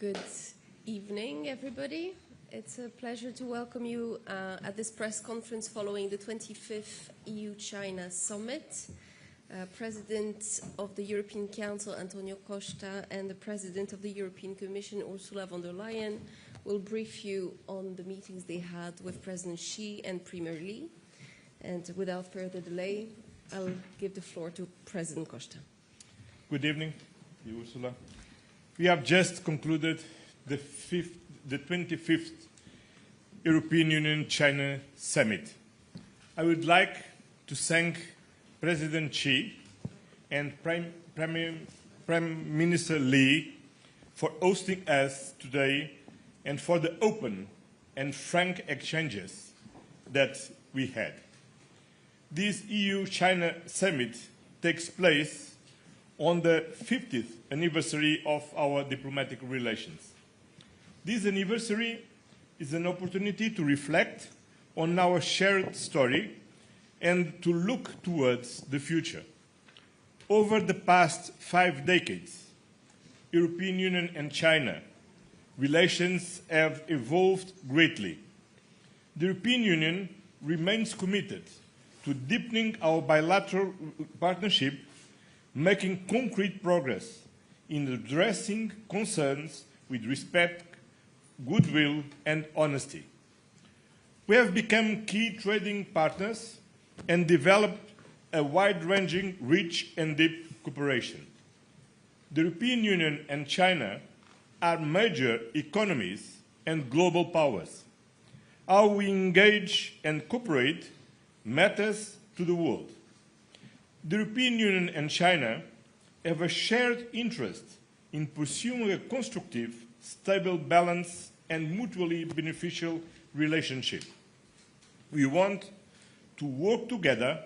Good evening, everybody. It's a pleasure to welcome you at this press conference following the 25th EU-China Summit. President of the European Council, Antonio Costa, and the President of the European Commission, Ursula von der Leyen, will brief you on the meetings they had with President Xi and Premier Li. And without further delay, I'll give the floor to President Costa. Good evening, Ursula. We have just concluded the 25th European Union-China Summit. I would like to thank President Xi and Prime Minister Li for hosting us today and for the open and frank exchanges that we had. This EU-China Summit takes place on the 50th anniversary of our diplomatic relations. This anniversary is an opportunity to reflect on our shared story and to look towards the future. Over the past 5 decades, European Union and China relations have evolved greatly. The European Union remains committed to deepening our bilateral partnership, making concrete progress in addressing concerns with respect, goodwill, and honesty. We have become key trading partners and developed a wide-ranging, rich and deep cooperation. The European Union and China are major economies and global powers. How we engage and cooperate matters to the world. The European Union and China have a shared interest in pursuing a constructive, stable, balanced, and mutually beneficial relationship. We want to work together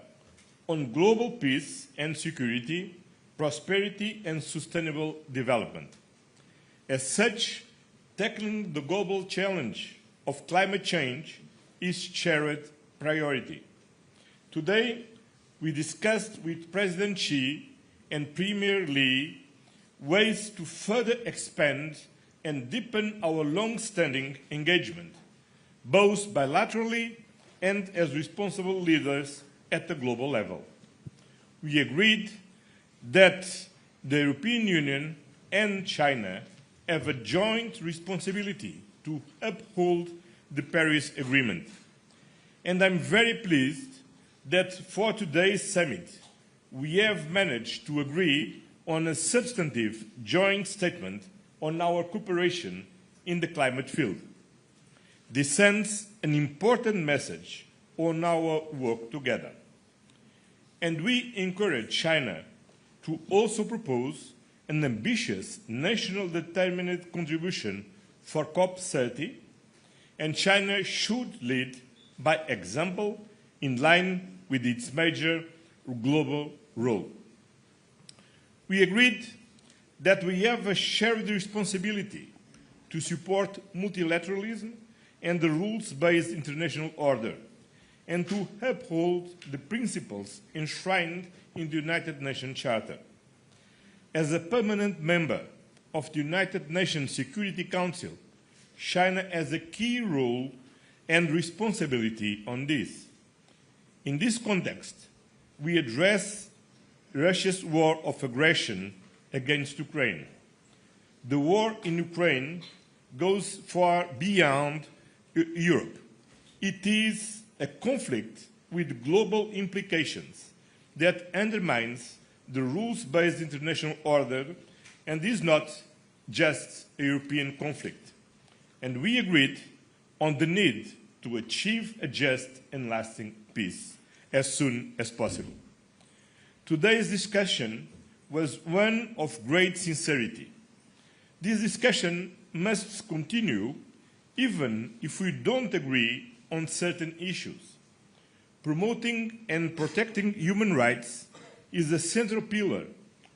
on global peace and security, prosperity, and sustainable development. As such, tackling the global challenge of climate change is shared priority. Today, we discussed with President Xi and Premier Li ways to further expand and deepen our long-standing engagement, both bilaterally and as responsible leaders at the global level. We agreed that the European Union and China have a joint responsibility to uphold the Paris Agreement. And I'm very pleased that for today's summit, we have managed to agree on a substantive joint statement on our cooperation in the climate field. This sends an important message on our work together. And we encourage China to also propose an ambitious national determined contribution for COP30, and China should lead by example in line with its major global role. We agreed that we have a shared responsibility to support multilateralism and the rules-based international order, and to uphold the principles enshrined in the United Nations Charter. As a permanent member of the United Nations Security Council, China has a key role and responsibility on this. In this context, we address Russia's war of aggression against Ukraine. The war in Ukraine goes far beyond Europe. It is a conflict with global implications that undermines the rules-based international order and is not just a European conflict. And we agreed on the need to achieve a just and lasting peace as soon as possible. Today's discussion was one of great sincerity. This discussion must continue even if we don't agree on certain issues. Promoting and protecting human rights is a central pillar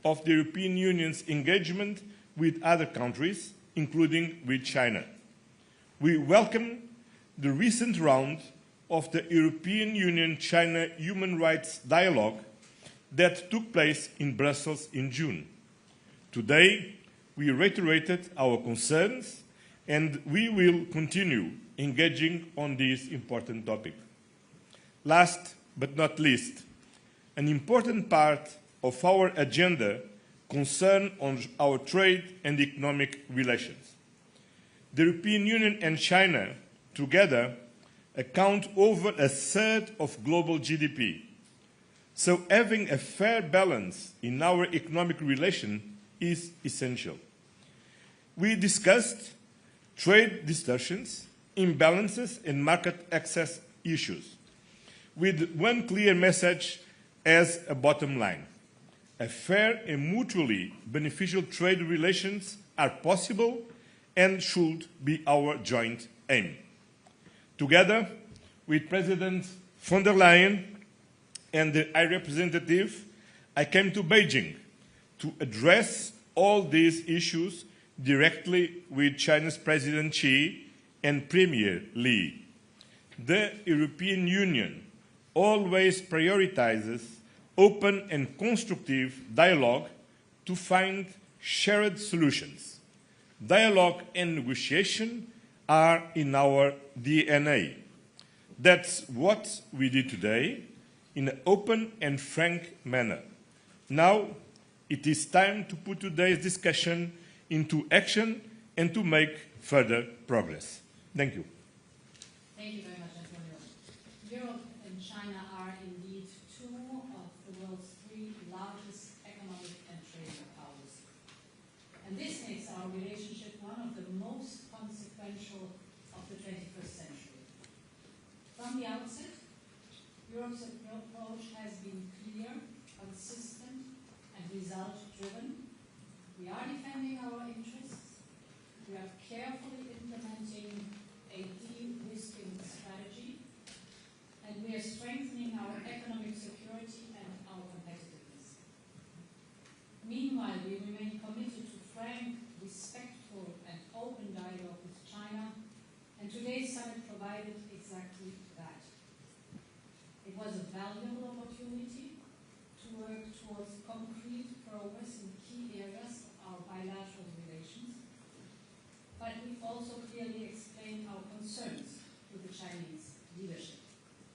of the European Union's engagement with other countries, including with China. We welcome the recent round of the European Union-China Human Rights Dialogue that took place in Brussels in June. Today, we reiterated our concerns, and we will continue engaging on this important topic. Last but not least, an important part of our agenda concerns our trade and economic relations. The European Union and China together account over a third of global GDP. So having a fair balance in our economic relation is essential. We discussed trade distortions, imbalances, and market access issues, with one clear message as a bottom line. A fair and mutually beneficial trade relations are possible and should be our joint aim. Together with President von der Leyen and the High Representative, I came to Beijing to address all these issues directly with China's President Xi and Premier Li. The European Union always prioritizes open and constructive dialogue to find shared solutions. Dialogue and negotiation are in our DNA. That's what we did today in an open and frank manner. Now, it is time to put today's discussion into action and to make further progress. Thank you. Thank you very much, Antonio. Europe and China are indeed two of the world's three largest economic and trade powers. And this makes our relationship one of the most consequential of the 21st century. From the outset, Europe's approach has been clear, consistent, and result-driven. We are defending our interests. We are carefully implementing a de-risking strategy, and we are strengthening our economic security and our competitiveness. Meanwhile, we remain committed to frank, respectful, and open dialogue with China, and today's summit provided exactly that. It was a valuable opportunity to work towards concrete progress in key areas of our bilateral relations, but we also clearly explained our concerns with the Chinese leadership,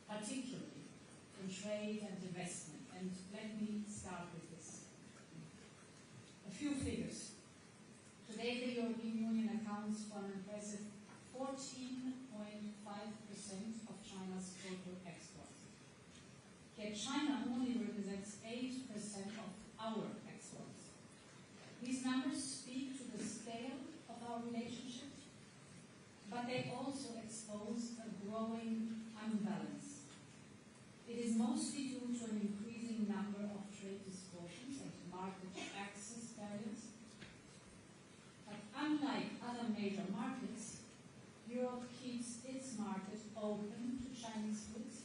particularly in trade and investment. And let me start with this. A few figures. Today, the European Union accounts for an impressive 14.5% of China's total exports. Yet China only represents 8% of our exports. These numbers speak to the scale of our relationship, but they also expose a growing unbalance. It is mostly due to an increasing number of trade distortions and market access barriers. But unlike other major markets, Europe keeps its market open to Chinese goods.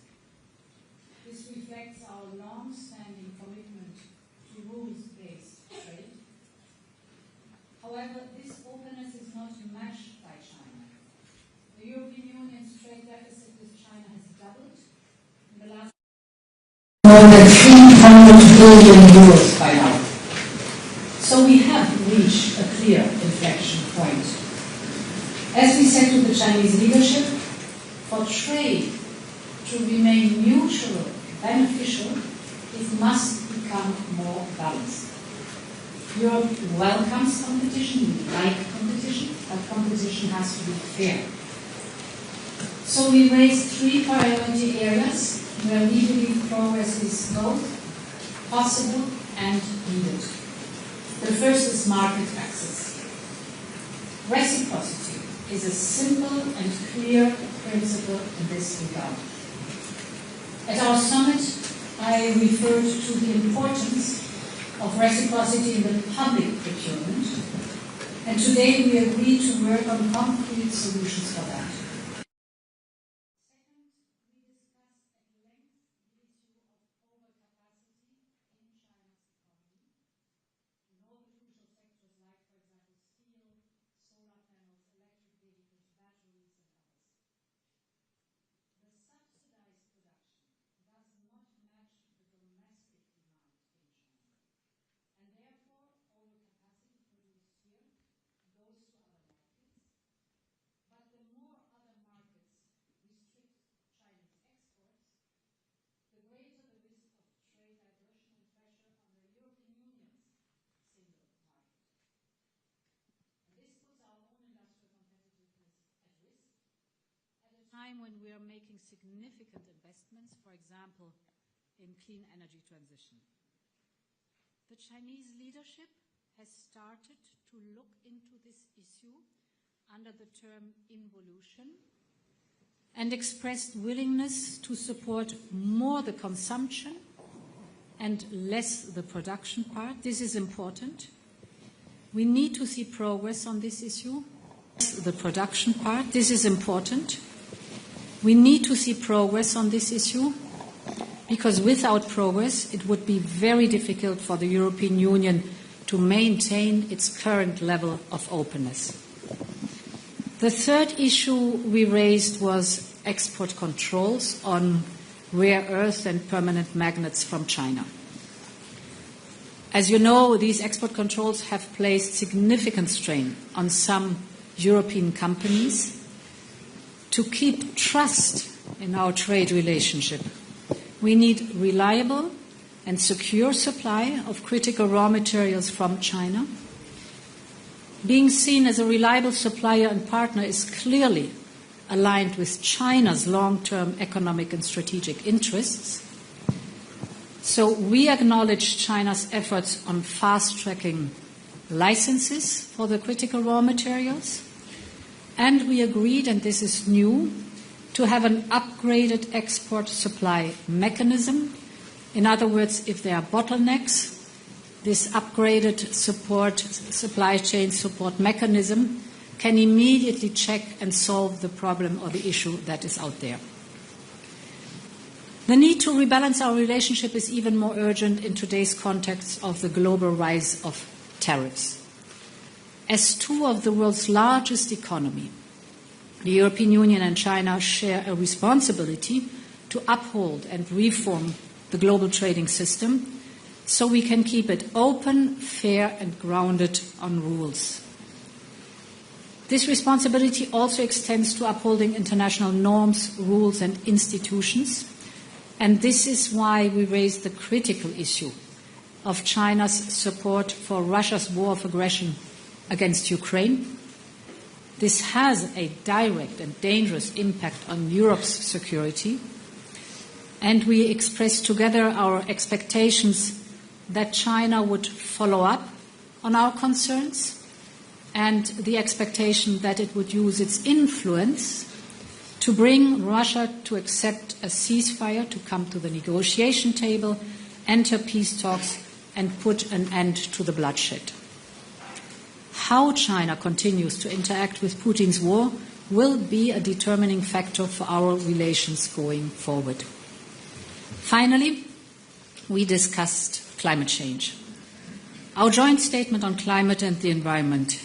This reflects our long-standing commitment to rules-based trade. However, this openness is not matched by China. The European Union's trade deficit with China has doubled in the last more than 300 billion euros by now. So we have reached a clear inflection point. As we said to the Chinese leadership, for trade to remain mutual, beneficial, it must become more balanced. Europe welcomes competition, we like competition, but competition has to be fair. So we raised three priority areas where we believe progress is both possible and needed. The first is market access. Reciprocity is a simple and clear principle in this regard. At our summit, I referred to the importance of reciprocity in the public procurement, and today we agreed to work on concrete solutions for that. Second, we discussed at length the issue of overcapacity in China's economy in all the crucial sectors like, for example, steel, solar panels, electric vehicles, batteries, and others. The subsidized production does not match the domestic demand in China, and therefore overcapacity produced here time when we are making significant investments, for example, in clean energy transition. The Chinese leadership has started to look into this issue under the term involution and expressed willingness to support more the consumption and less the production part. This is important. We need to see progress on this issue. The production part, this is important. We need to see progress on this issue because without progress it would be very difficult for the European Union to maintain its current level of openness. The third issue we raised was export controls on rare earth and permanent magnets from China. As you know, these export controls have placed significant strain on some European companies. To keep trust in our trade relationship, we need reliable and secure supply of critical raw materials from China. Being seen as a reliable supplier and partner is clearly aligned with China's long-term economic and strategic interests. So we acknowledge China's efforts on fast-tracking licenses for the critical raw materials, and we agreed, and this is new, to have an upgraded export supply mechanism. In other words, if there are bottlenecks, this upgraded supply chain support mechanism can immediately check and solve the problem or the issue that is out there. The need to rebalance our relationship is even more urgent in today's context of the global rise of tariffs. As two of the world's largest economies, the European Union and China share a responsibility to uphold and reform the global trading system so we can keep it open, fair, and grounded on rules. This responsibility also extends to upholding international norms, rules, and institutions. And this is why we raised the critical issue of China's support for Russia's war of aggression against Ukraine. This has a direct and dangerous impact on Europe's security. And we expressed together our expectations that China would follow up on our concerns and the expectation that it would use its influence to bring Russia to accept a ceasefire, to come to the negotiation table, enter peace talks, and put an end to the bloodshed. How China continues to interact with Putin's war will be a determining factor for our relations going forward. Finally, we discussed climate change. Our joint statement on climate and the environment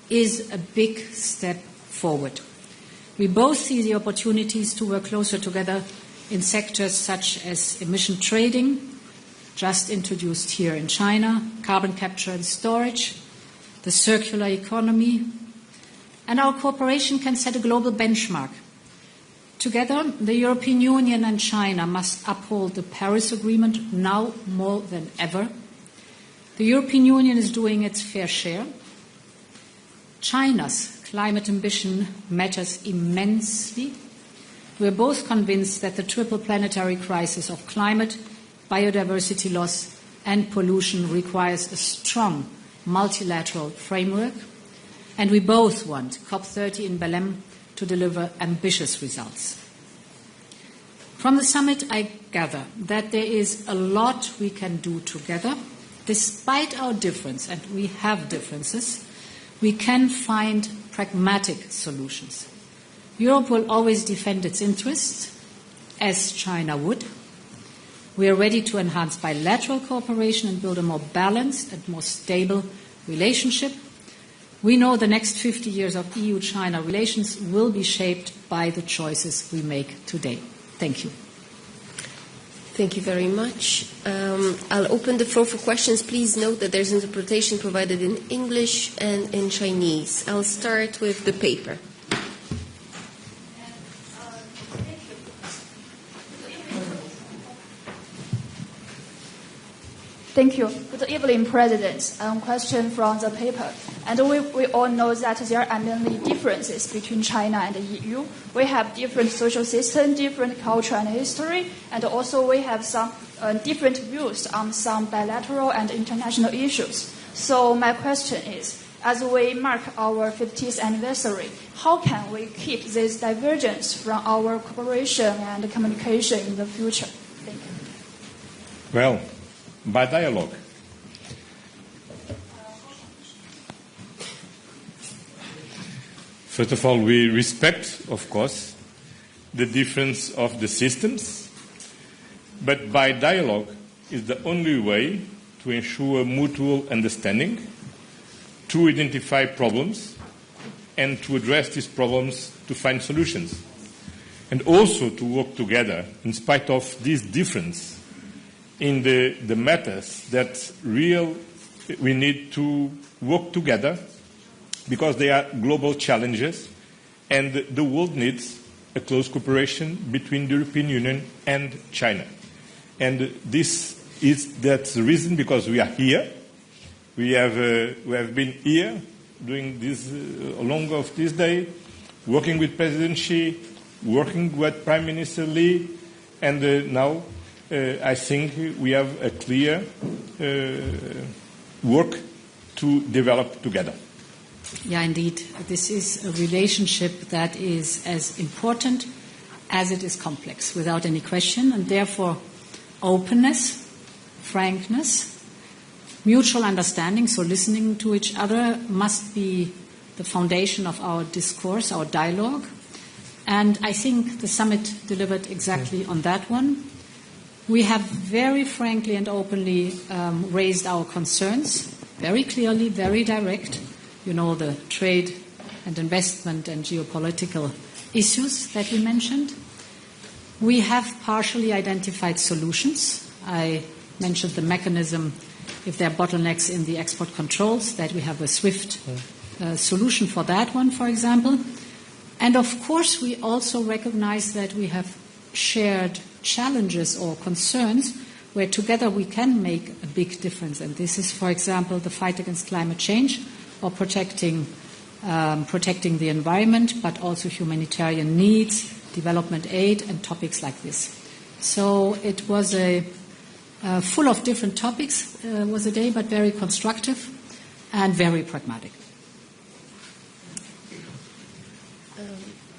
is a big step forward. We both see the opportunities to work closer together in sectors such as emission trading, just introduced here in China, carbon capture and storage, the circular economy, and our cooperation can set a global benchmark. Together, the European Union and China must uphold the Paris Agreement now more than ever. The European Union is doing its fair share. China's climate ambition matters immensely. We are both convinced that the triple planetary crisis of climate, biodiversity loss, and pollution requires a strong multilateral framework, and we both want COP30 in Belém to deliver ambitious results. From the summit, I gather that there is a lot we can do together. Despite our difference, and we have differences, we can find pragmatic solutions. Europe will always defend its interests, as China would. We are ready to enhance bilateral cooperation and build a more balanced and more stable relationship. We know the next 50 years of EU-China relations will be shaped by the choices we make today. Thank you. Thank you very much. I'll open the floor for questions. Please note that there's interpretation provided in English and in Chinese. I'll start with the paper. Thank you. Good evening, President. Question from the paper. And we all know that there are many differences between China and the EU. We have different social system, different culture and history, and also we have some different views on some bilateral and international issues. So my question is, as we mark our 50th anniversary, how can we keep this divergence from our cooperation and communication in the future? Thank you. Well, by dialogue. First of all, we respect, of course, the difference of the systems, but by dialogue is the only way to ensure mutual understanding, to identify problems, and to address these problems to find solutions, and also to work together in spite of this difference in the matters that we need to work together because they are global challenges and the world needs a close cooperation between the European Union and China. And that's the reason because we are here. We have been here doing this along of this day, working with President Xi, working with Prime Minister Li, and now I think we have a clear work to develop together. Yeah, indeed. This is a relationship that is as important as it is complex, without any question, and therefore openness, frankness, mutual understanding, so listening to each other must be the foundation of our discourse, our dialogue. And I think the summit delivered exactly on that one. We have very frankly and openly raised our concerns, very clearly, very direct. You know, the trade and investment and geopolitical issues that we mentioned. We have partially identified solutions. I mentioned the mechanism, if there are bottlenecks in the export controls, that we have a swift solution for that one, for example. And of course, we also recognize that we have shared challenges or concerns where together we can make a big difference. And this is, for example, the fight against climate change or protecting the environment, but also humanitarian needs, development aid, and topics like this. So it was full of different topics, was a day, but very constructive and very pragmatic.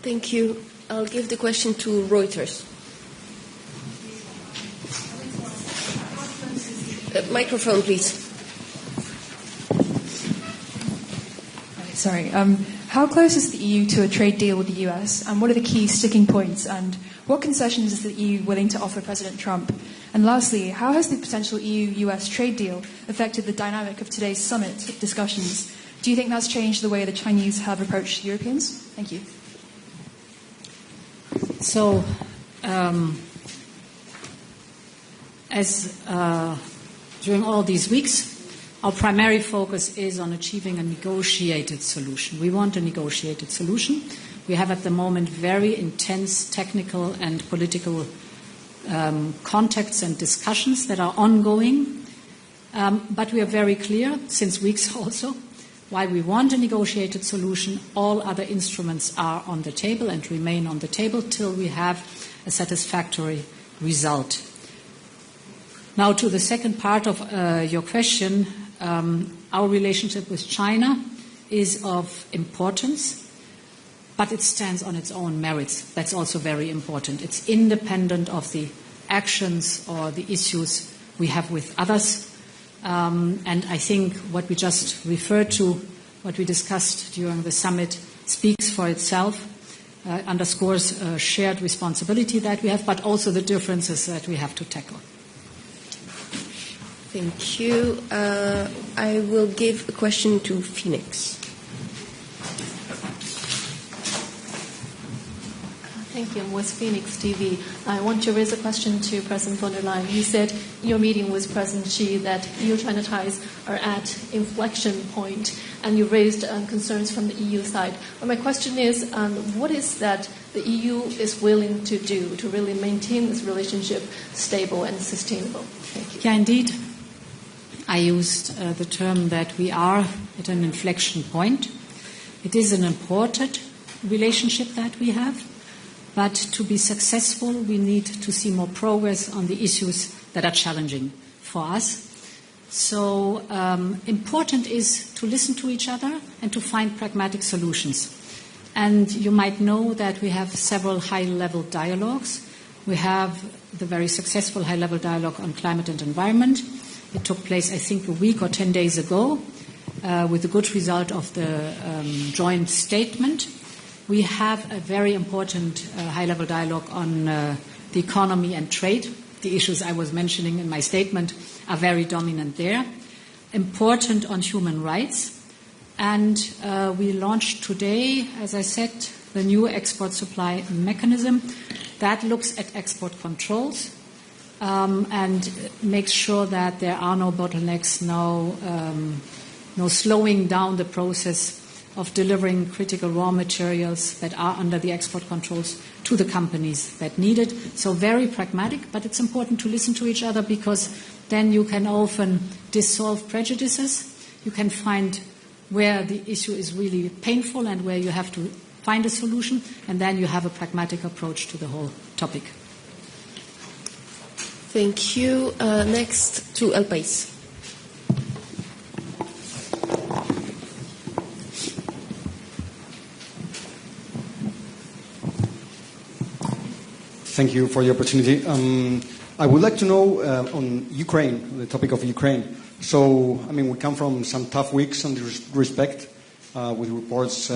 Thank you. I'll give the question to Reuters. Microphone, please. Sorry. How close is the EU to a trade deal with the US, and what are the key sticking points, and what concessions is the EU willing to offer President Trump? And lastly, how has the potential EU-US trade deal affected the dynamic of today's summit discussions? Do you think that's changed the way the Chinese have approached Europeans? Thank you. So, during all these weeks, our primary focus is on achieving a negotiated solution. We want a negotiated solution. We have at the moment very intense technical and political contacts and discussions that are ongoing. But we are very clear, since weeks also, why we want a negotiated solution. All other instruments are on the table and remain on the table till we have a satisfactory result. Now to the second part of your question, our relationship with China is of importance, but it stands on its own merits. That's also very important. It's independent of the actions or the issues we have with others. And I think what we just referred to, what we discussed during the summit, speaks for itself, underscores a shared responsibility that we have, but also the differences that we have to tackle. Thank you. I will give a question to Phoenix. Thank you. I'm with Phoenix TV. I want to raise a question to President von der Leyen. You said in your meeting with President Xi that EU-China ties are at inflection point, and you raised concerns from the EU side. But my question is, what is that the EU is willing to do to really maintain this relationship stable and sustainable? Thank you. Yeah, indeed. I used the term that we are at an inflection point. It is an important relationship that we have, but to be successful, we need to see more progress on the issues that are challenging for us. So important is to listen to each other and to find pragmatic solutions. And you might know that we have several high-level dialogues. We have the very successful high-level dialogue on climate and environment. It took place, I think, a week or 10 days ago with the good result of the joint statement. We have a very important high-level dialogue on the economy and trade. The issues I was mentioning in my statement are very dominant there. Important on human rights. And we launched today, as I said, the new export supply mechanism that looks at export controls and makes sure that there are no bottlenecks, no slowing down the process of delivering critical raw materials that are under the export controls to the companies that need it. So very pragmatic, but it's important to listen to each other because then you can often dissolve prejudices. You can find where the issue is really painful and where you have to find a solution, and then you have a pragmatic approach to the whole topic. Thank you. Next to El País. Thank you for the opportunity. I would like to know on Ukraine, the topic of Ukraine. So, I mean, we come from some tough weeks in this respect, with reports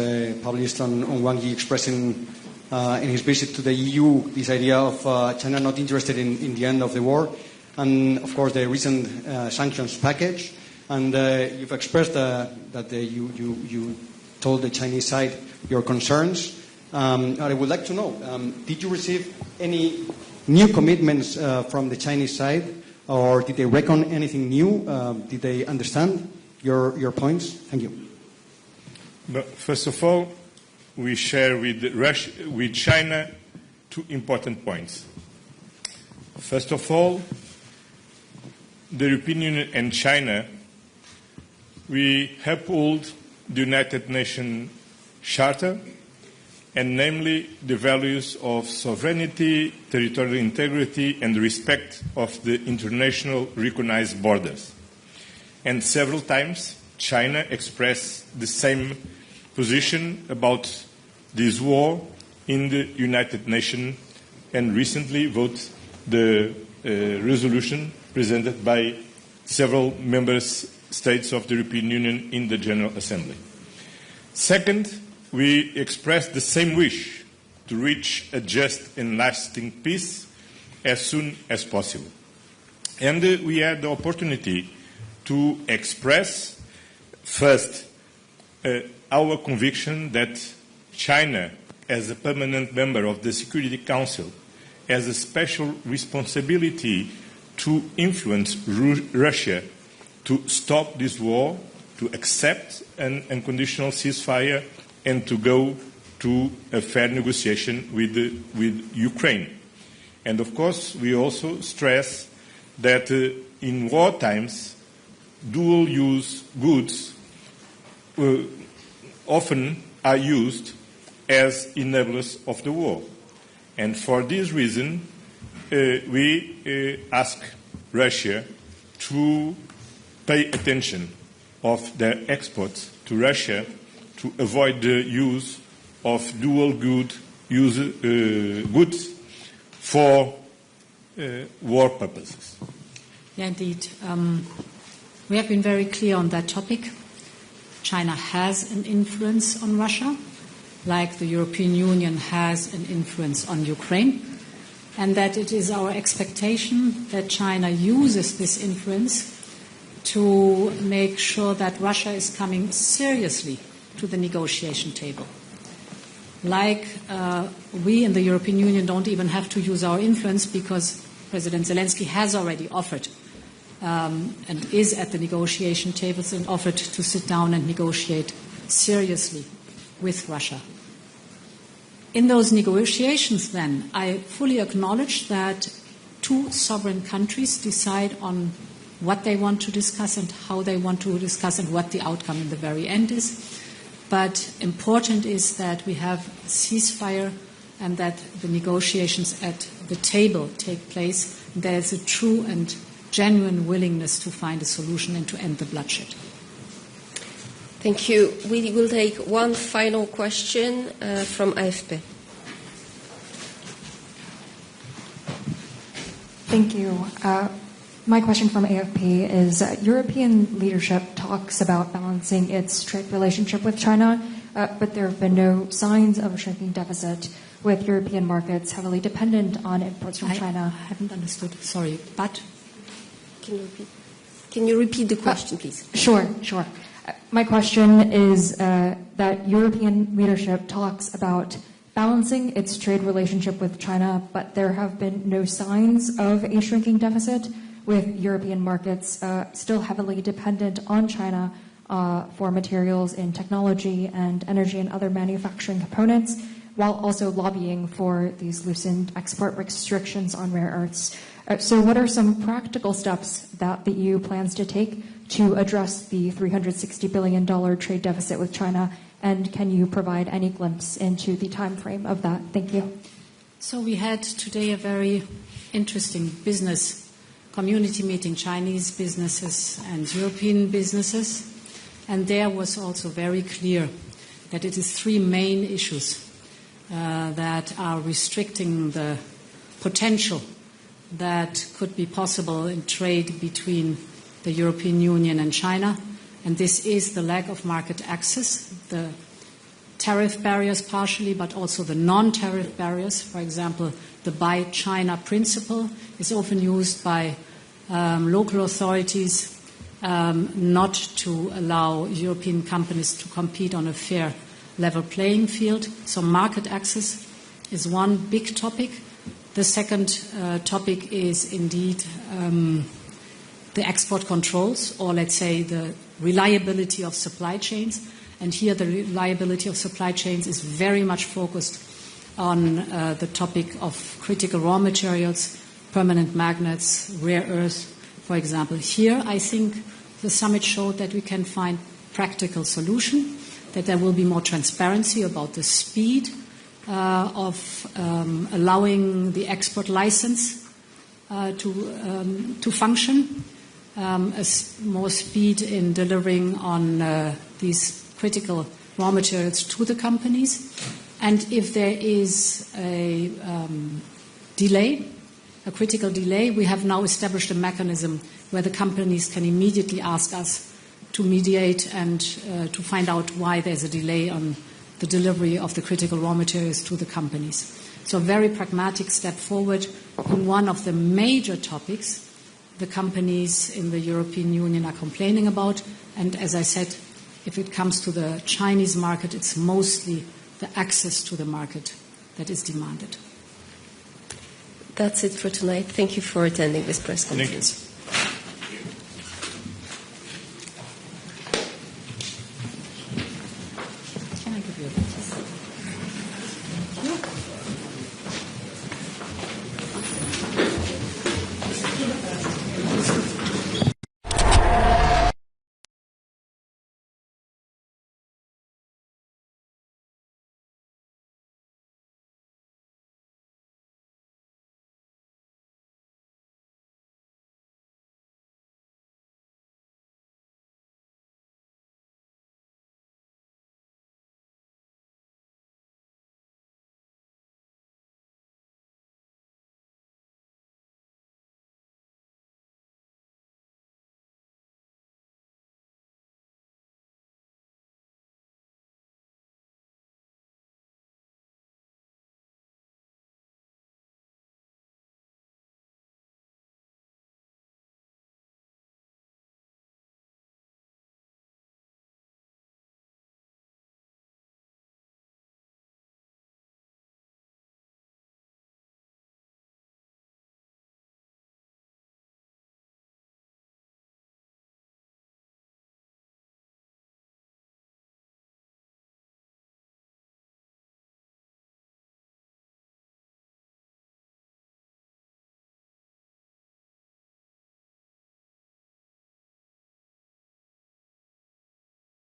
published on Wang Yi expressing in his visit to the EU this idea of China not interested in the end of the war, and of course the recent sanctions package. And you've expressed that you told the Chinese side your concerns. I would like to know, did you receive any new commitments from the Chinese side? Or did they reckon anything new? Did they understand your points? Thank you. But first of all, we share with China two important points. First of all, the European Union and China, we uphold the United Nations Charter, and namely the values of sovereignty, territorial integrity, and respect of the international recognized borders. And several times, China expressed the same position about this war in the United Nations, and recently voted the resolution presented by several member states of the European Union in the General Assembly. Second, we expressed the same wish to reach a just and lasting peace as soon as possible. And we had the opportunity to express, first, our conviction that China, as a permanent member of the Security Council, has a special responsibility to influence Russia to stop this war, to accept an unconditional ceasefire, and to go to a fair negotiation with Ukraine. And of course, we also stress that in war times, dual-use goods often are used as enablers of the war. And for this reason, we ask Russia to pay attention of their exports to Russia to avoid the use of dual goods for war purposes. Yeah, indeed. We have been very clear on that topic. China has an influence on Russia, like the European Union has an influence on Ukraine, and that it is our expectation that China uses this influence to make sure that Russia is coming seriously to the negotiation table. Like we in the European Union don't even have to use our influence because President Zelensky has already offered and is at the negotiation tables and offered to sit down and negotiate seriously with Russia. In those negotiations then, I fully acknowledge that two sovereign countries decide on what they want to discuss and how they want to discuss and what the outcome in the very end is. But important is that we have a ceasefire and that the negotiations at the table take place. There is a true and genuine willingness to find a solution and to end the bloodshed. Thank you. We will take one final question from AFP. Thank you. My question from AFP is European leadership talks about balancing its trade relationship with China, but there have been no signs of a shrinking deficit, with European markets heavily dependent on imports from China. I haven't understood. Sorry, but Can you repeat the question, please? Sure. My question is that European leadership talks about balancing its trade relationship with China, but there have been no signs of a shrinking deficit, with European markets still heavily dependent on China for materials in technology and energy and other manufacturing components, while also lobbying for these loosened export restrictions on rare earths. So what are some practical steps that the EU plans to take to address the $360 billion trade deficit with China, and can you provide any glimpse into the time frame of that? Thank you. So we had today a very interesting business community meeting, Chinese businesses and European businesses, and there was also very clear that it is three main issues that are restricting the potential that could be possible in trade between the European Union and China, and this is the lack of market access, the tariff barriers partially, but also the non-tariff barriers. For example, the Buy China principle is often used by local authorities not to allow European companies to compete on a fair level playing field. So market access is one big topic. The second topic is indeed the export controls, or let's say the reliability of supply chains. And here the reliability of supply chains is very much focused on the topic of critical raw materials, permanent magnets, rare earths, for example. Here I think the summit showed that we can find practical solution, that there will be more transparency about the speed of allowing the export license to function, more speed in delivering on these critical raw materials to the companies. And if there is a delay, a critical delay, we have now established a mechanism where the companies can immediately ask us to mediate and to find out why there's a delay on the delivery of the critical raw materials to the companies. So a very pragmatic step forward in one of the major topics the companies in the European Union are complaining about. And as I said, if it comes to the Chinese market, it's mostly the access to the market that is demanded. That's it for tonight. Thank you for attending this press conference.